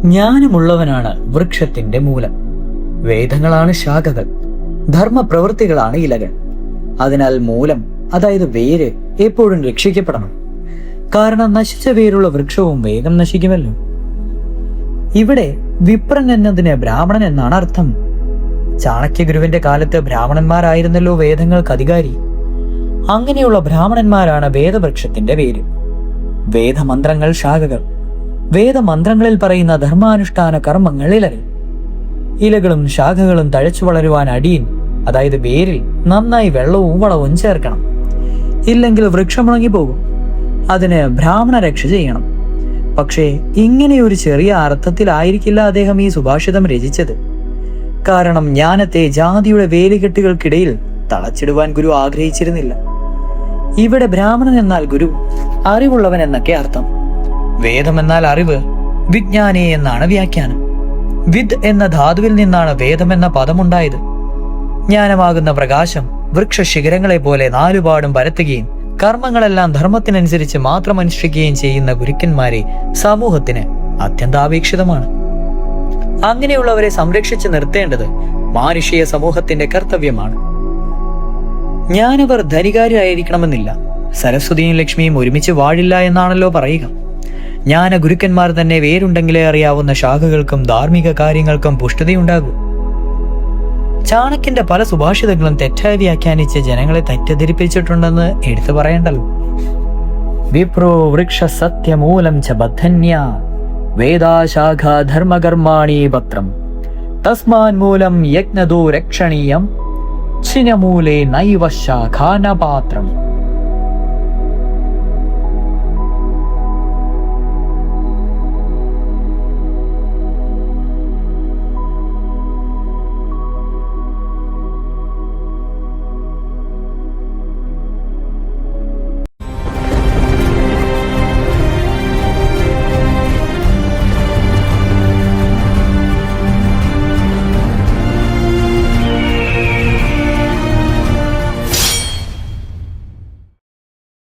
ജ്ഞാനമുള്ളവനാണ് വൃക്ഷത്തിന്റെ മൂലം, വേദങ്ങളാണ് ശാഖകൾ, ധർമ്മപ്രവൃത്തികളാണ് ഇലകൾ. അതിനാൽ മൂലം, അതായത് വേര്, എപ്പോഴും രക്ഷിക്കപ്പെടണം. കാരണം നശിച്ച വേരുള്ള വൃക്ഷവും വേഗം നശിക്കുമല്ലോ. ഇവിടെ വിപ്രൻ എന്നതിന് ബ്രാഹ്മണൻ എന്നാണ് അർത്ഥം. ചാണക്യഗുരുവിന്റെ കാലത്ത് ബ്രാഹ്മണന്മാരായിരുന്നല്ലോ വേദങ്ങൾക്ക് അധികാരി. അങ്ങനെയുള്ള ബ്രാഹ്മണന്മാരാണ് വേദവൃക്ഷത്തിന്റെ വേര്. വേദമന്ത്രങ്ങൾ ശാഖകൾ, വേദമന്ത്രങ്ങളിൽ പറയുന്ന ധർമാനുഷ്ഠാന കർമ്മങ്ങൾ ഇലകൾ. ഇലകളും ശാഖകളും തഴച്ചു വളരുവാൻ അടിയിൽ, അതായത് വേരിൽ നന്നായി വെള്ളവും വളവും ചേർക്കണം. ഇല്ലെങ്കിൽ വൃക്ഷമുണങ്ങി പോകും. അതിന് ബ്രാഹ്മണ രക്ഷ ചെയ്യണം. പക്ഷേ ഇങ്ങനെയൊരു ചെറിയ അർത്ഥത്തിലായിരിക്കില്ല അദ്ദേഹം ഈ സുഭാഷിതം രചിച്ചത്. കാരണം ജ്ഞാനത്തെ ജാതിയുടെ വേലികെട്ടുകൾക്കിടയിൽ തളച്ചിടുവാൻ ഗുരു ആഗ്രഹിച്ചിരുന്നില്ല. ഇവിടെ ബ്രാഹ്മണൻ എന്നാൽ ഗുരു, അറിവുള്ളവൻ എന്നൊക്കെ അർത്ഥം. വേദം എന്നാൽ അറിവ്, വിജ്ഞാനി എന്നാണ് വ്യാഖ്യാനം. വിദ് എന്ന ധാതുവിൽ നിന്നാണ് വേദം എന്ന പദമുണ്ടായത്. ജ്ഞാനമാകുന്ന പ്രകാശം വൃക്ഷശിഖരങ്ങളെ പോലെ നാലുപാടും പരത്തുകയും കർമ്മങ്ങളെല്ലാം ധർമ്മത്തിനനുസരിച്ച് മാത്രം അനുഷ്ഠിക്കുകയും ചെയ്യുന്ന ഗുരുക്കന്മാരെ സമൂഹത്തിന് അത്യന്താപേക്ഷിതമാണ്. അങ്ങനെയുള്ളവരെ സംരക്ഷിച്ചു നിർത്തേണ്ടത് മാനുഷിക സമൂഹത്തിന്റെ കർത്തവ്യമാണ്. ഞാനവർ ധനികാരായിരിക്കണമെന്നില്ല. സരസ്വതിയും ലക്ഷ്മിയും ഒരുമിച്ച് വാഴില്ല എന്നാണല്ലോ പറയുക. ജ്ഞാന ഗുരുക്കന്മാർ തന്നെ വേരുണ്ടെങ്കിലേ അറിയാവുന്ന ശാഖകൾക്കും ധാർമ്മിക കാര്യങ്ങൾക്കും പുഷ്ടിതയുണ്ടാകൂ. ചാണക്യന്റെ പല സുഭാഷിതങ്ങളും തെറ്റായി വ്യാഖ്യാനിച്ച് ജനങ്ങളെ തെറ്റിദ്ധരിപ്പിച്ചിട്ടുണ്ടെന്ന് എടുത്തു പറയണ്ടല്ലോ. വിപ്രോ വൃക്ഷ സത്യമൂലം ച ബദ്ധന്യ വേദാശാഖ ധർമ്മകർമാണി പത്രം തസ്മാൻ മൂലം യജ്ഞദോ രക്ഷണീയം ചിനമൂലേ നൈവ ശാഖാനപാത്രം.